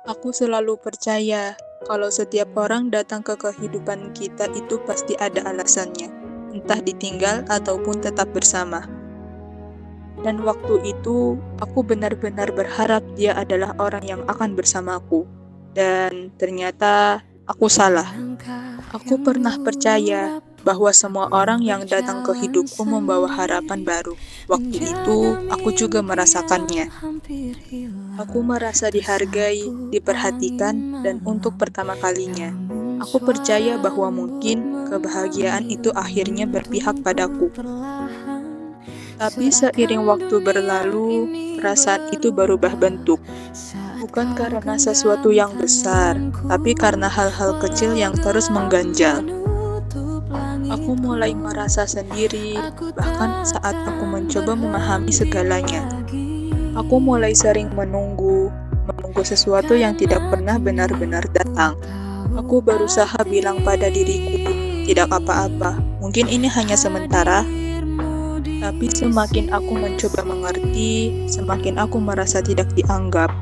Aku selalu percaya kalau setiap orang datang ke kehidupan kita itu pasti ada alasannya, entah ditinggal ataupun tetap bersama. Dan waktu itu, aku benar-benar berharap dia adalah orang yang akan bersamaku. Dan ternyata aku salah. Aku pernah percaya bahwa semua orang yang datang ke hidupku membawa harapan baru. Waktu itu, aku juga merasakannya. Aku merasa dihargai, diperhatikan, dan untuk pertama kalinya, aku percaya bahwa mungkin kebahagiaan itu akhirnya berpihak padaku. Tapi seiring waktu berlalu, perasaan itu berubah bentuk. Bukan karena sesuatu yang besar, tapi karena hal-hal kecil yang terus mengganjal. Aku mulai merasa sendiri, bahkan saat aku mencoba memahami segalanya. Aku mulai sering menunggu sesuatu yang tidak pernah benar-benar datang. Aku berusaha bilang pada diriku, tidak apa-apa, mungkin ini hanya sementara. Tapi semakin aku mencoba mengerti, semakin aku merasa tidak dianggap.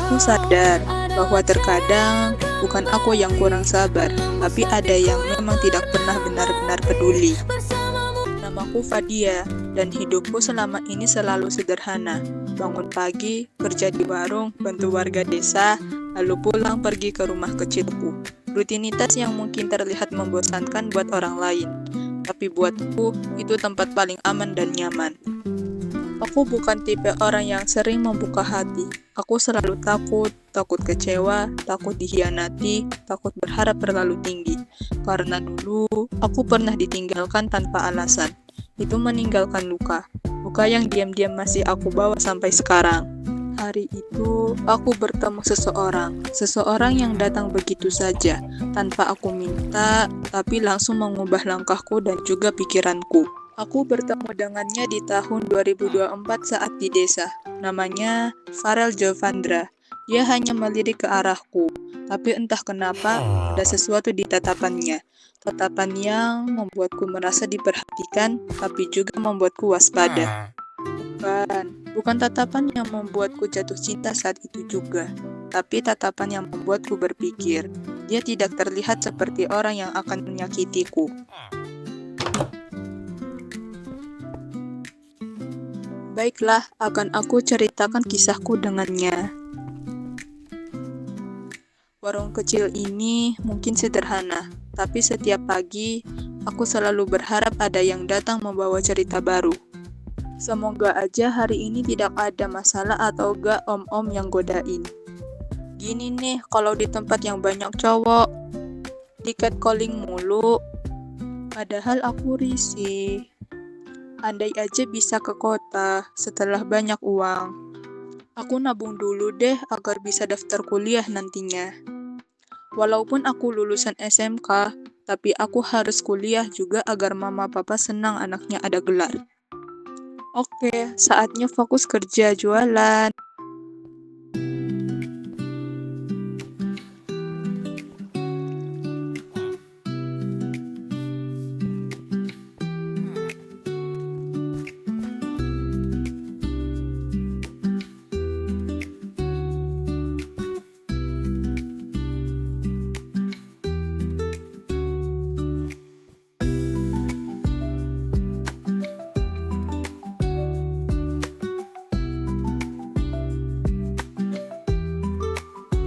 Aku sadar bahwa terkadang bukan aku yang kurang sabar, tapi ada yang memang tidak pernah benar-benar peduli. Namaku Fadia, dan hidupku selama ini selalu sederhana. Bangun pagi, kerja di warung, bantu warga desa, lalu pulang pergi ke rumah kecilku. Rutinitas yang mungkin terlihat membosankan buat orang lain, tapi buatku itu tempat paling aman dan nyaman. Aku bukan tipe orang yang sering membuka hati. Aku selalu takut kecewa, takut dihianati, takut berharap terlalu tinggi. Karena dulu, aku pernah ditinggalkan tanpa alasan. Itu meninggalkan luka yang diam-diam masih aku bawa sampai sekarang. Hari itu, aku bertemu seseorang yang datang begitu saja, tanpa aku minta, tapi langsung mengubah langkahku dan juga pikiranku. Aku bertemu dengannya di tahun 2024 saat di desa. Namanya Farel Jovandra. Dia hanya melirik ke arahku, tapi entah kenapa ada sesuatu di tatapannya. Tatapan yang membuatku merasa diperhatikan, tapi juga membuatku waspada. Bukan tatapan yang membuatku jatuh cinta saat itu juga, tapi tatapan yang membuatku berpikir. Dia tidak terlihat seperti orang yang akan menyakitiku. Baiklah, akan aku ceritakan kisahku dengannya. Warung kecil ini mungkin sederhana, tapi setiap pagi aku selalu berharap ada yang datang membawa cerita baru. Semoga aja hari ini tidak ada masalah atau gak om-om yang godain. Gini nih, kalau di tempat yang banyak cowok, di catcalling mulu, padahal aku risih. Andai aja bisa ke kota setelah banyak uang. Aku nabung dulu deh agar bisa daftar kuliah nantinya. Walaupun aku lulusan SMK, tapi aku harus kuliah juga agar mama papa senang anaknya ada gelar. Oke, saatnya fokus kerja jualan.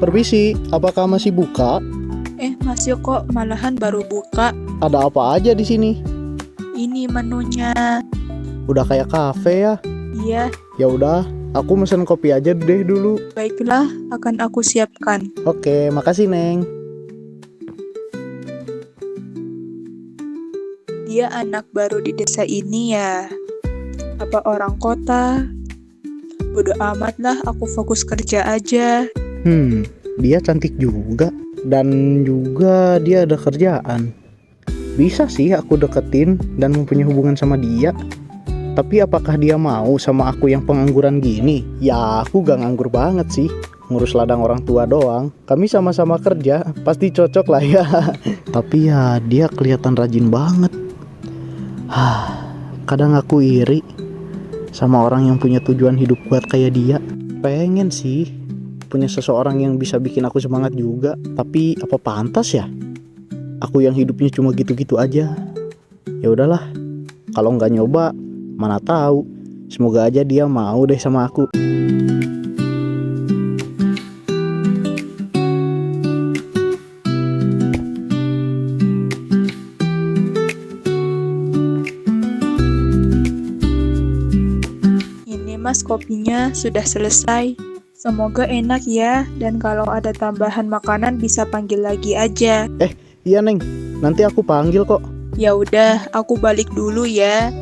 Permisi, apakah masih buka? Masih kok, malahan baru buka. Ada apa aja di sini? Ini menunya. Udah kayak kafe ya? Iya, Ya udah, aku mesen kopi aja deh dulu. baiklah, akan aku siapkan. Oke, makasih Neng. Dia anak baru di desa ini ya. Apa orang kota? Bodo amat lah, aku fokus kerja aja. Dia cantik juga. Dan juga dia ada kerjaan. Bisa sih aku deketin dan mempunyai hubungan sama dia. Tapi apakah dia mau sama aku yang pengangguran gini? Ya aku gak nganggur banget sih. Ngurus ladang orang tua doang. Kami sama-sama kerja, pasti cocok lah ya. Tapi ya dia kelihatan rajin banget. Kadang aku iri sama orang yang punya tujuan hidup buat kayak dia. Pengen sih punya seseorang yang bisa bikin aku semangat juga. Tapi apa pantas ya? Aku yang hidupnya cuma gitu-gitu aja. Ya udahlah, kalau nggak nyoba, mana tahu. Semoga aja dia mau deh sama aku. Ini Mas, kopinya sudah selesai. Semoga enak ya, dan kalau ada tambahan makanan bisa panggil lagi aja. Iya Neng, nanti aku panggil kok. Ya udah, aku balik dulu ya.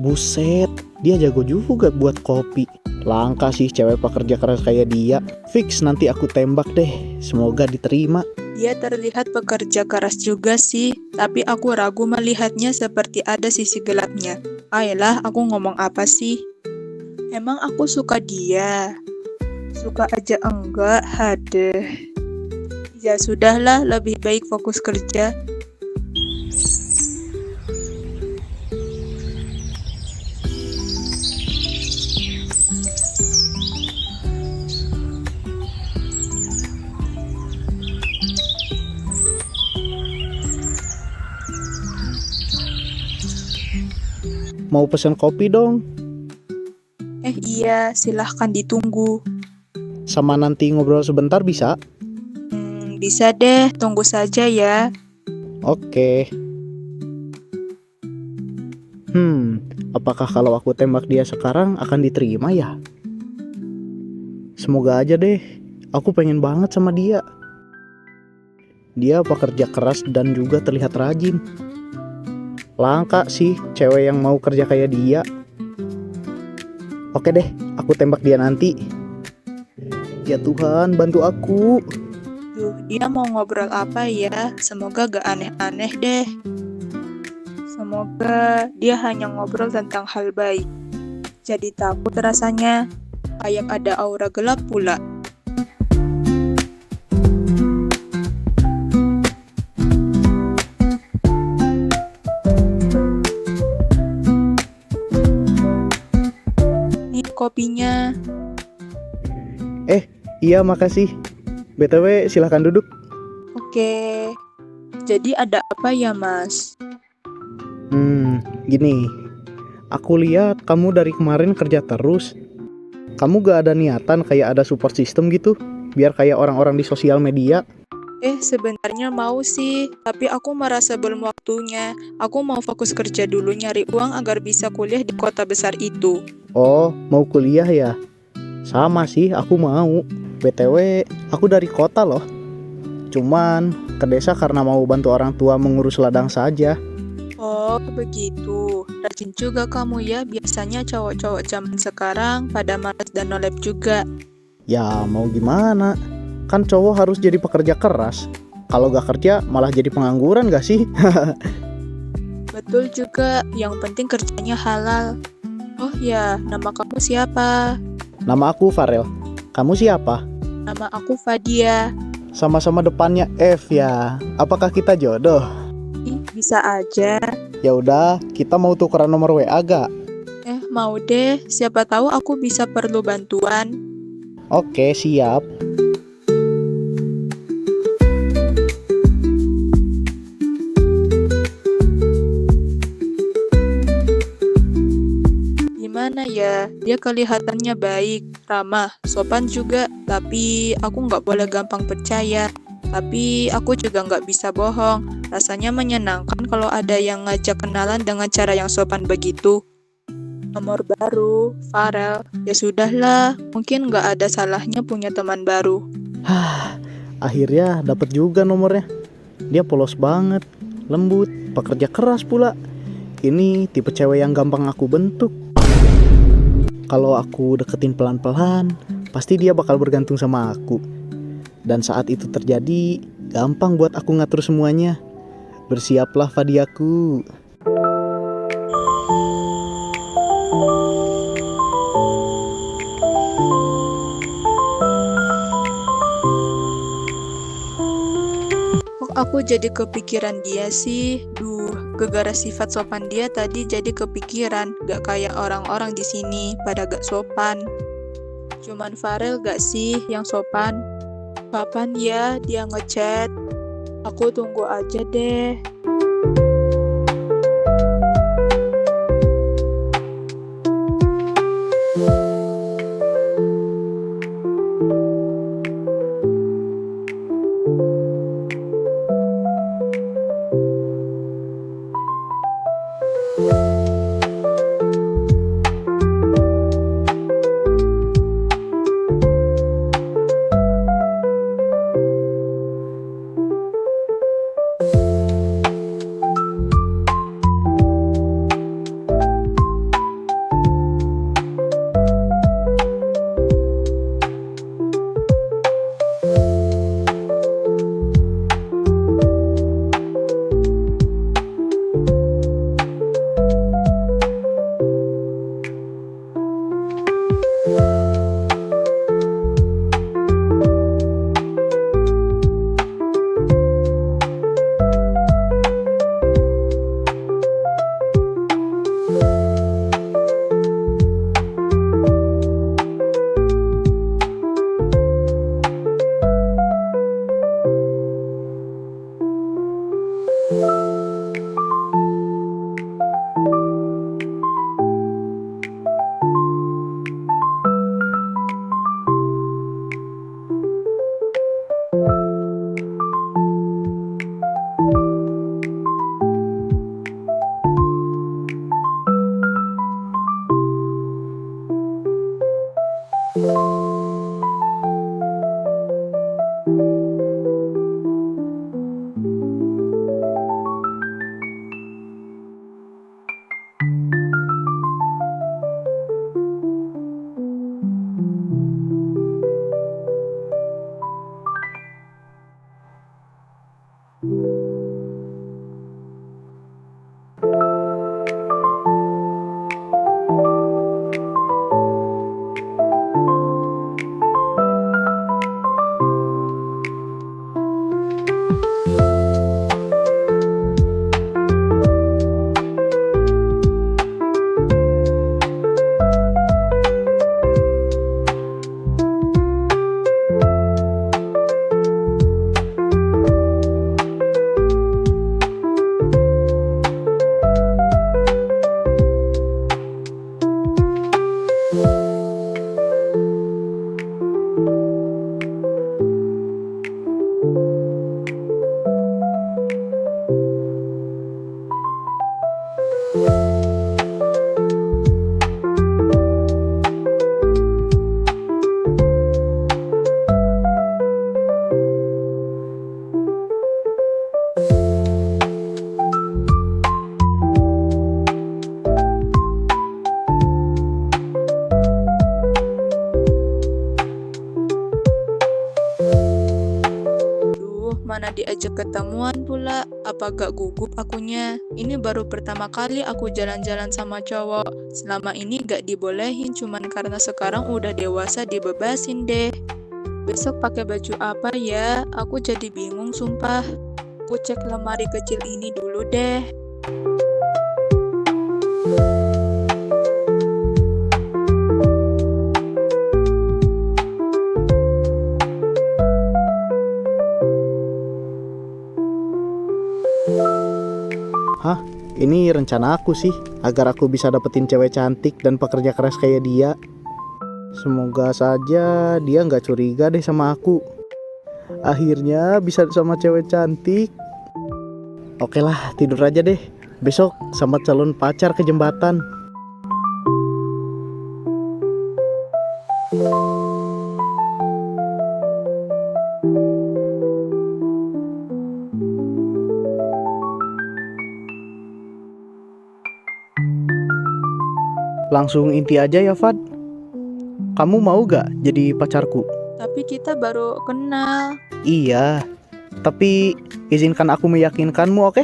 Buset, dia jago juga buat kopi. Langka sih cewek pekerja keras kayak dia. Fix nanti aku tembak deh, semoga diterima. Dia terlihat pekerja keras juga sih, tapi aku ragu melihatnya seperti ada sisi gelapnya. Ayolah, aku ngomong apa sih? Emang aku suka dia? Suka aja enggak, hadeh. Ya sudahlah, lebih baik fokus kerja. Mau pesen kopi dong, Iya, silahkan ditunggu. sama nanti ngobrol sebentar bisa? Bisa deh, tunggu saja ya. Oke. Apakah kalau aku tembak dia sekarang akan diterima ya? Semoga aja deh, aku pengen banget sama dia. Dia pekerja keras dan juga terlihat rajin. Langka sih cewek yang mau kerja kayak dia. Oke deh, aku tembak dia nanti. Ya Tuhan, bantu aku. Duh, dia mau ngobrol apa ya? Semoga gak aneh-aneh deh. Semoga dia hanya ngobrol tentang hal baik. Jadi takut rasanya, kayak ada aura gelap pula. Nih kopinya. Iya makasih. BTW silahkan duduk. Oke. Jadi ada apa ya, Mas? Gini. Aku lihat kamu dari kemarin kerja terus. Kamu gak ada niatan kayak ada support system gitu? Biar kayak orang-orang di sosial media. Sebenarnya mau sih, tapi aku merasa belum waktunya. Aku mau fokus kerja dulu nyari uang agar bisa kuliah di kota besar itu. Oh, mau kuliah ya? Sama sih, aku mau. BTW, aku dari kota loh. Cuman ke desa karena mau bantu orang tua mengurus ladang saja. Oh, begitu. Rajin juga kamu ya. Biasanya cowok-cowok zaman sekarang pada malas dan nolep juga. Ya mau gimana? Kan cowok harus jadi pekerja keras. Kalau gak kerja malah jadi pengangguran gak sih? Betul juga, yang penting kerjanya halal. Oh ya, nama kamu siapa? Nama aku Farel. Kamu siapa? Nama aku Fadia. Sama-sama depannya F ya. Apakah kita jodoh? Bisa aja. Ya udah, kita mau tukeran nomor WA gak? Mau deh. Siapa tahu aku bisa perlu bantuan. Oke, siap. Gimana ya? Dia kelihatannya baik, ramah, sopan juga. Tapi aku nggak boleh gampang percaya. Tapi aku juga nggak bisa bohong. Rasanya menyenangkan kalau ada yang ngajak kenalan dengan cara yang sopan begitu. Nomor baru, Farel. Ya sudahlah, mungkin nggak ada salahnya punya teman baru. Akhirnya dapat juga nomornya. Dia polos banget, lembut, pekerja keras pula. Ini tipe cewek yang gampang aku bentuk. Kalau aku deketin pelan-pelan, pasti dia bakal bergantung sama aku. Dan saat itu terjadi, gampang buat aku ngatur semuanya. Bersiaplah Fadiaku. Kok aku jadi kepikiran dia sih? Duh, Gara-gara sifat sopan dia tadi jadi kepikiran, gak kayak orang-orang di sini, pada gak sopan. Cuman Farel gak sih yang sopan? Kapan ya dia ngechat? Aku tunggu aja deh. Mana diajak ketemuan pula, apa gak gugup akunya? Ini baru pertama kali aku jalan-jalan sama cowok. Selama ini gak dibolehin, cuman karena sekarang udah dewasa dibebasin deh. Besok pakai baju apa ya? Aku jadi bingung sumpah. Aku cek lemari kecil ini dulu deh. Hah? Ini rencana aku sih, agar aku bisa dapetin cewek cantik dan pekerja keras kayak dia. Semoga saja dia nggak curiga deh sama aku. Akhirnya bisa sama cewek cantik. Oke lah, tidur aja deh. Besok sama calon pacar ke jembatan. Langsung inti aja ya, Fad. Kamu mau gak jadi pacarku? Tapi kita baru kenal. Iya, tapi izinkan aku meyakinkanmu, oke?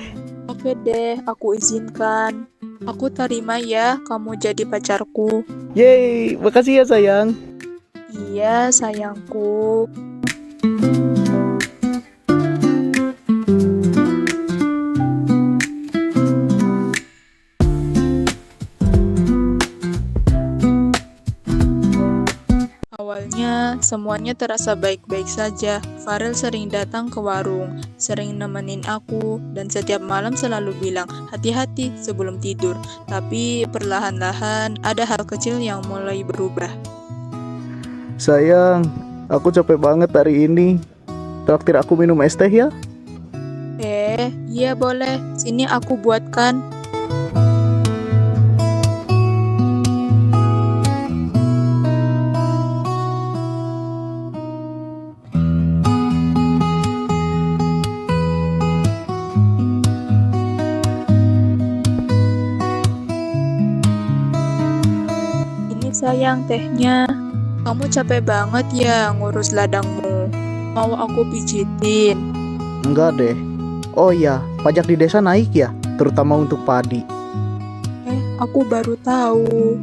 Oke deh, aku izinkan. Aku terima ya kamu jadi pacarku. Yeay, makasih ya sayang. Iya, sayangku. Awalnya, semuanya terasa baik-baik saja. Farel sering datang ke warung, sering nemenin aku, dan setiap malam selalu bilang, hati-hati sebelum tidur. Tapi perlahan-lahan ada hal kecil yang mulai berubah. Sayang, aku capek banget hari ini. Traktir aku minum es teh ya? Iya boleh. Sini aku buatkan. Ini sayang tehnya. Kamu capek banget ya ngurus ladangmu. Mau aku pijitin? Enggak deh. Oh iya, pajak di desa naik ya, terutama untuk padi. Aku baru tahu.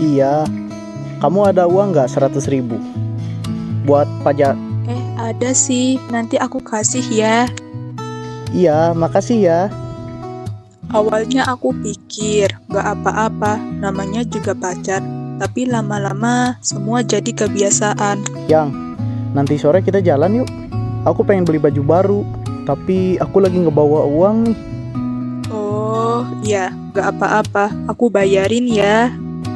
Iya, kamu ada uang nggak 100.000 buat pajak? Ada sih. Nanti aku kasih ya. Iya, makasih ya. Awalnya aku pikir gak apa-apa, namanya juga pacar. Tapi lama-lama semua jadi kebiasaan. Yang, nanti sore kita jalan yuk. Aku pengen beli baju baru, tapi aku lagi ngebawa uang nih. Oh ya, gak apa-apa. Aku bayarin ya.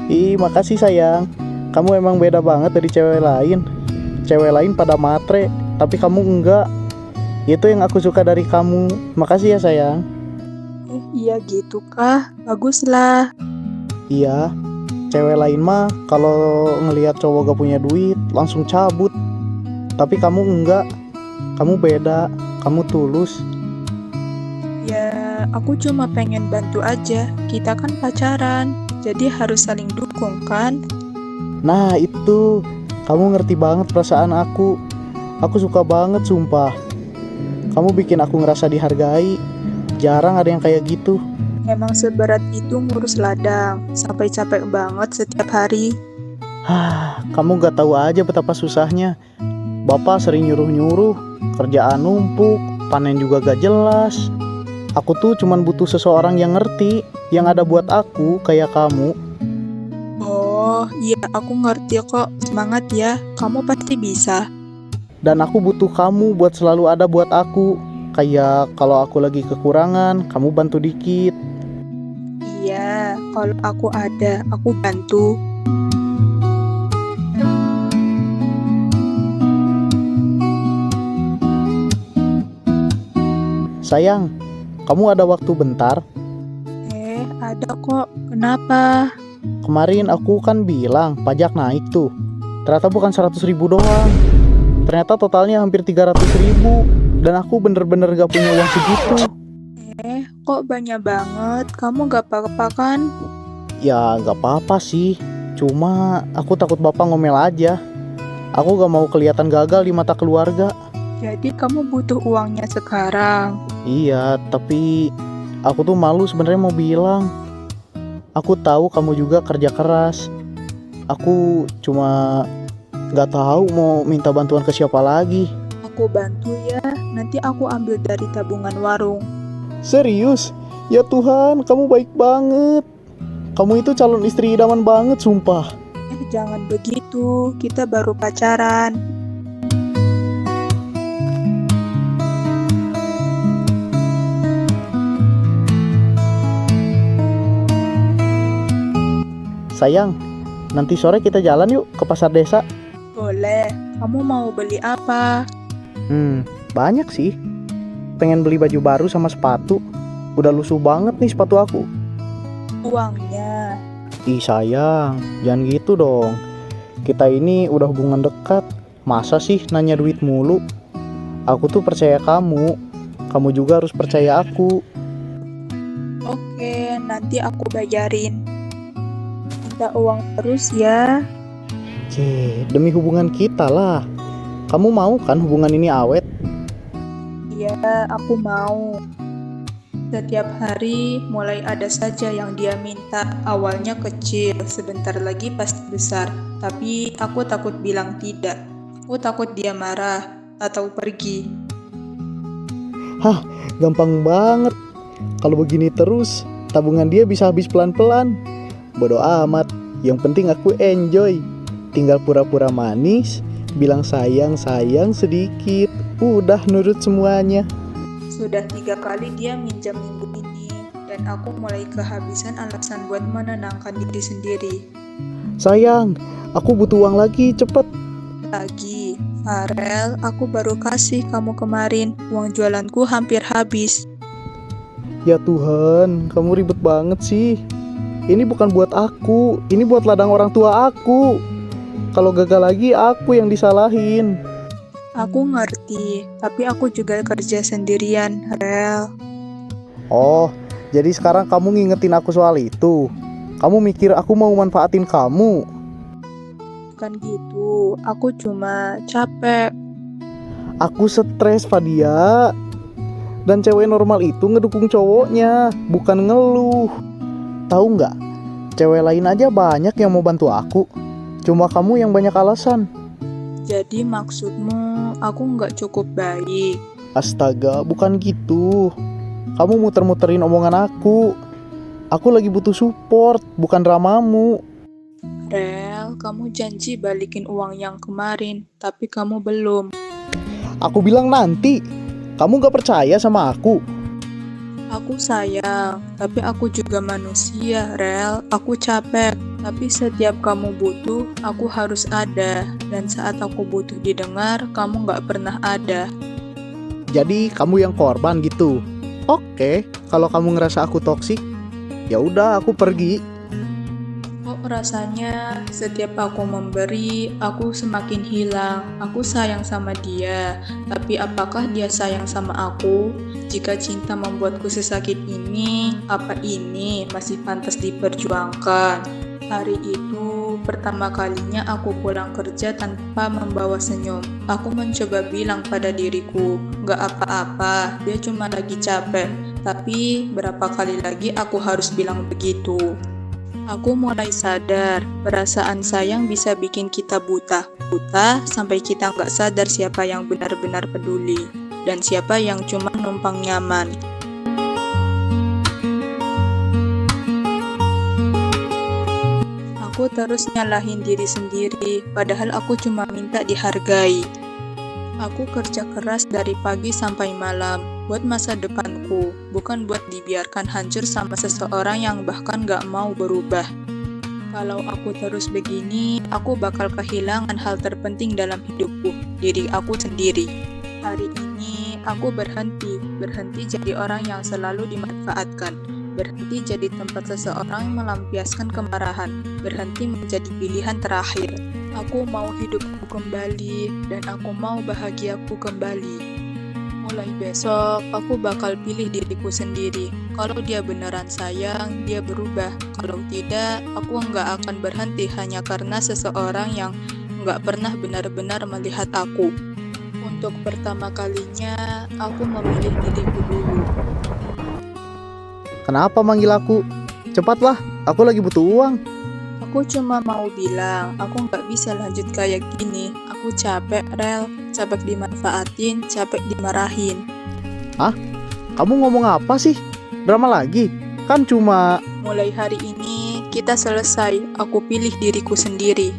Ih, makasih sayang. Kamu emang beda banget dari cewek lain. Cewek lain pada matre, tapi kamu enggak. Itu yang aku suka dari kamu. Makasih ya sayang. Iya gitu kah? Baguslah. Iya, cewek lain mah kalau ngelihat cowok gak punya duit langsung cabut. Tapi kamu enggak. Kamu beda. Kamu tulus. Ya, aku cuma pengen bantu aja. Kita kan pacaran, jadi harus saling dukung kan? Nah itu, kamu ngerti banget perasaan aku. Aku suka banget sumpah. Kamu bikin aku ngerasa dihargai. Jarang ada yang kayak gitu. Memang seberat itu ngurus ladang, sampai capek banget setiap hari. Kamu gak tahu aja betapa susahnya. Bapak sering nyuruh-nyuruh, kerjaan numpuk, panen juga gak jelas. Aku tuh cuman butuh seseorang yang ngerti, yang ada buat aku kayak kamu. Oh, iya aku ngerti kok. Semangat ya, kamu pasti bisa. Dan aku butuh kamu buat selalu ada buat aku. Kayak kalau aku lagi kekurangan, kamu bantu dikit. Iya, kalau aku ada, aku bantu. Sayang, kamu ada waktu bentar? Ada kok. Kenapa? Kemarin aku kan bilang pajak naik tuh. Ternyata bukan 100.000 doang. Ternyata totalnya hampir 300.000. Dan aku bener-bener gak punya uang segitu. Kok banyak banget? Kamu gak apa-apa kan? Ya gak apa-apa sih. Cuma aku takut bapak ngomel aja. Aku gak mau kelihatan gagal di mata keluarga. Jadi kamu butuh uangnya sekarang? Iya, tapi aku tuh malu sebenarnya mau bilang. Aku tahu kamu juga kerja keras. Aku cuma gak tahu mau minta bantuan ke siapa lagi. Aku bantu ya, nanti aku ambil dari tabungan warung. Serius? Ya Tuhan, kamu baik banget. Kamu itu calon istri idaman banget, sumpah. Jangan begitu, kita baru pacaran. Sayang, nanti sore kita jalan yuk ke pasar desa. Boleh, kamu mau beli apa? Banyak sih. Pengen beli baju baru sama sepatu. Udah lusuh banget nih sepatu aku. Uangnya? Ih sayang, jangan gitu dong. Kita ini udah hubungan dekat. Masa sih nanya duit mulu? Aku tuh percaya kamu. Kamu juga harus percaya aku. Oke, nanti aku bayarin. Minta uang terus ya. Demi hubungan kita lah. Kamu mau kan hubungan ini awet? Iya, aku mau. Setiap hari mulai ada saja yang dia minta. Awalnya kecil, sebentar lagi pasti besar. Tapi aku takut bilang tidak. Aku takut dia marah atau pergi. Gampang banget. Kalau begini terus, tabungan dia bisa habis pelan-pelan. Bodoh amat. Yang penting aku enjoy. tinggal pura-pura manis, bilang sayang sedikit, udah nurut semuanya. Sudah 3 kali dia minjam minggu ini, dan aku mulai kehabisan alasan buat menenangkan diri sendiri. Sayang, aku butuh uang lagi, cepet. Lagi, Farel, aku baru kasih kamu kemarin, uang jualanku hampir habis. Ya Tuhan, kamu ribet banget sih. Ini bukan buat aku, ini buat ladang orang tua aku. Kalau gagal lagi, aku yang disalahin. Aku ngerti, tapi aku juga kerja sendirian, Rel. Oh, jadi sekarang kamu ngingetin aku soal itu. Kamu mikir aku mau manfaatin kamu? Bukan gitu, aku cuma capek. Aku stres, Fadia. Dan cewek normal itu ngedukung cowoknya, bukan ngeluh. Tahu nggak? Cewek lain aja banyak yang mau bantu aku. Cuma kamu yang banyak alasan. Jadi maksudmu aku nggak cukup baik? Astaga, bukan gitu. Kamu muter-muterin omongan aku. Aku lagi butuh support, bukan dramamu. Rel, kamu janji balikin uang yang kemarin, tapi kamu belum. Aku bilang nanti. Kamu gak percaya sama aku? Aku sayang, tapi aku juga manusia, Rel. Aku capek, tapi setiap kamu butuh, aku harus ada. Dan saat aku butuh didengar, kamu gak pernah ada. Jadi kamu yang korban gitu? Oke, kalau kamu ngerasa aku toksik, ya udah aku pergi. Kok rasanya setiap aku memberi, aku semakin hilang. Aku sayang sama dia, tapi apakah dia sayang sama aku? Jika cinta membuatku sesakit ini, apa ini masih pantas diperjuangkan? Hari itu, pertama kalinya aku pulang kerja tanpa membawa senyum. Aku mencoba bilang pada diriku, gak apa-apa, dia cuma lagi capek. Tapi berapa kali lagi aku harus bilang begitu? Aku mulai sadar, perasaan sayang bisa bikin kita buta. Buta sampai kita nggak sadar siapa yang benar-benar peduli, dan siapa yang cuma numpang nyaman. Aku terus nyalahin diri sendiri, padahal aku cuma minta dihargai. Aku kerja keras dari pagi sampai malam, buat masa depanku, bukan buat dibiarkan hancur sama seseorang yang bahkan gak mau berubah. Kalau aku terus begini, aku bakal kehilangan hal terpenting dalam hidupku, diri aku sendiri. Hari ini, aku berhenti jadi orang yang selalu dimanfaatkan, berhenti jadi tempat seseorang melampiaskan kemarahan, berhenti menjadi pilihan terakhir. Aku mau hidupku kembali, dan aku mau bahagiaku kembali. Mulai besok, aku bakal pilih diriku sendiri. Kalau dia beneran sayang, dia berubah. Kalau tidak, aku nggak akan berhenti hanya karena seseorang yang nggak pernah benar-benar melihat aku. Untuk pertama kalinya, aku memilih diriku dulu. Kenapa manggil aku? Cepatlah, aku lagi butuh uang. Aku cuma mau bilang, aku nggak bisa lanjut kayak gini. Aku capek, Rel. Capek dimanfaatin, capek dimarahin. Hah? Kamu ngomong apa sih? Drama lagi? Kan cuma... Mulai hari ini, kita selesai. Aku pilih diriku sendiri.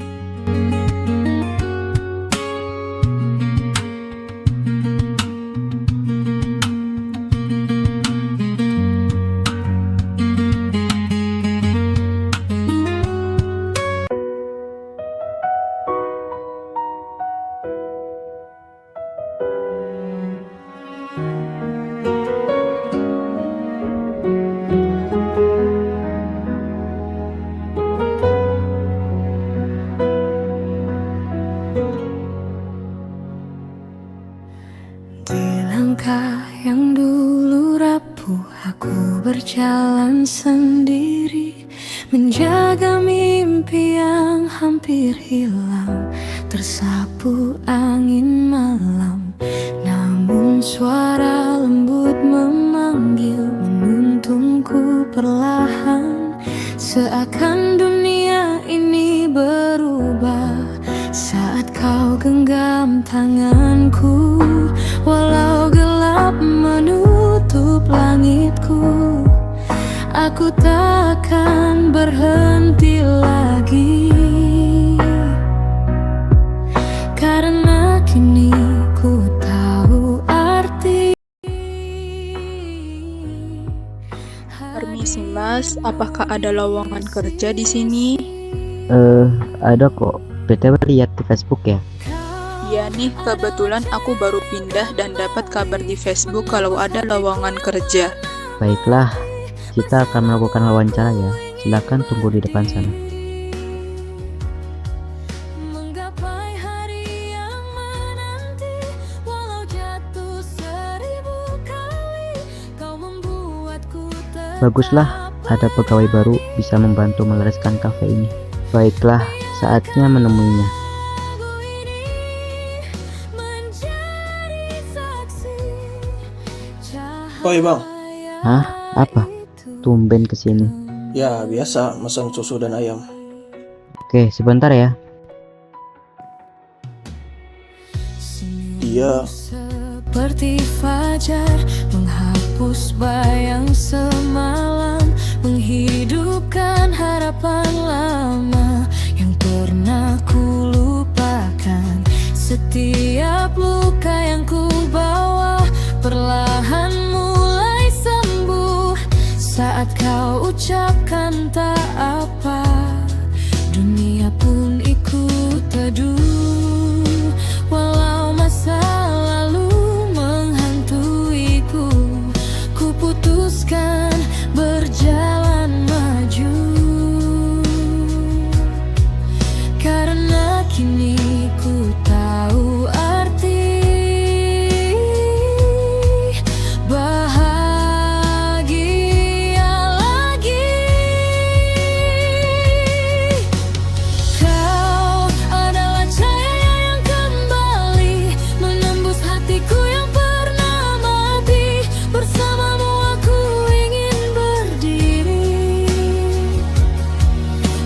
Langkah yang dulu rapuh, aku berjalan sendiri, menjaga mimpi yang hampir hilang, tersapu angin malam. Namun suara lembut memanggil, menuntunku perlahan, seakan dunia ini berubah saat kau genggam tanganku. Walau gelap menutup langitku, aku takkan berhenti lagi. Apakah ada lowongan kerja di sini? Ada kok. BTW lihat di Facebook ya? Ya nih, kebetulan aku baru pindah dan dapat kabar di Facebook kalau ada lowongan kerja. Baiklah, kita akan melakukan wawancara ya. Silakan tunggu di depan sana. Menggapai hari yang menanti, walau jatuh 1000 kali, kau membuatku Baguslah, ada pegawai baru bisa membantu melestarikan kafe ini. Baiklah, saatnya menemuinya. Oi bang, Hah? Apa? Tumben kesini. ya biasa mesen susu dan ayam. Oke, sebentar ya. Dia seperti fajar, menghapus bayang semalam, menghidupkan harapan lama yang pernah ku lupakan. Setiap luka yang ku bawa perlahan mulai sembuh saat kau ucapkan tak apa. Dunia pun ikut teduh, walau masa lalu menghantuiku. Ku putuskan berjalan maju, karena kini ku tahu arti bahagia lagi. Kau adalah cahaya yang kembali menembus hatiku yang pernah mati. Bersamamu aku ingin berdiri,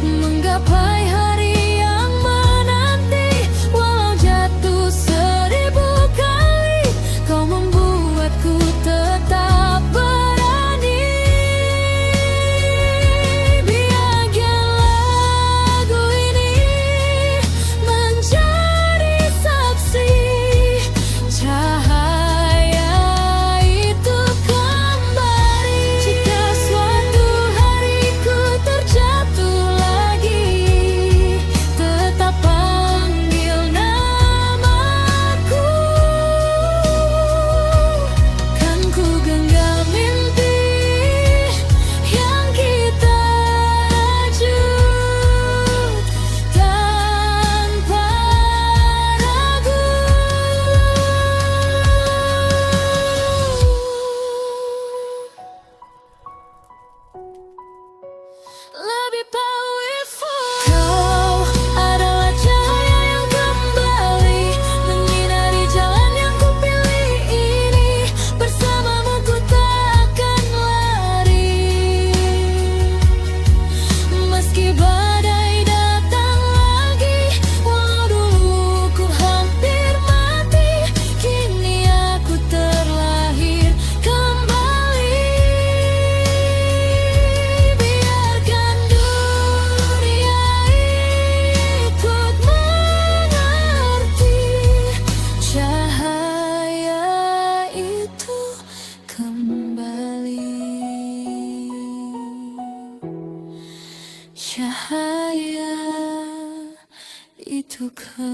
menggapai hari yang menanti, walau jatuh 1000 kali, kau membuatku tetap berani. Biarkan lagu ini menjadi saksi, cahaya itu kembali. Jika suatu hari ku terjatuh lagi, tetap panggil namaku. Kan ku genggam mimpi yang kita rajut tanpa ragu. Lebih powerful. Kau adalah cahaya yang kembali menyinari jalan yang ku pilih ini. Bersamamu ku tak akan lari, meski badai datang lagi. Walau dulu ku hampir mati, kini aku terlahir kembali. Biarkan dunia ikut mengerti, cahaya itu kembali. Cahaya itu kembali.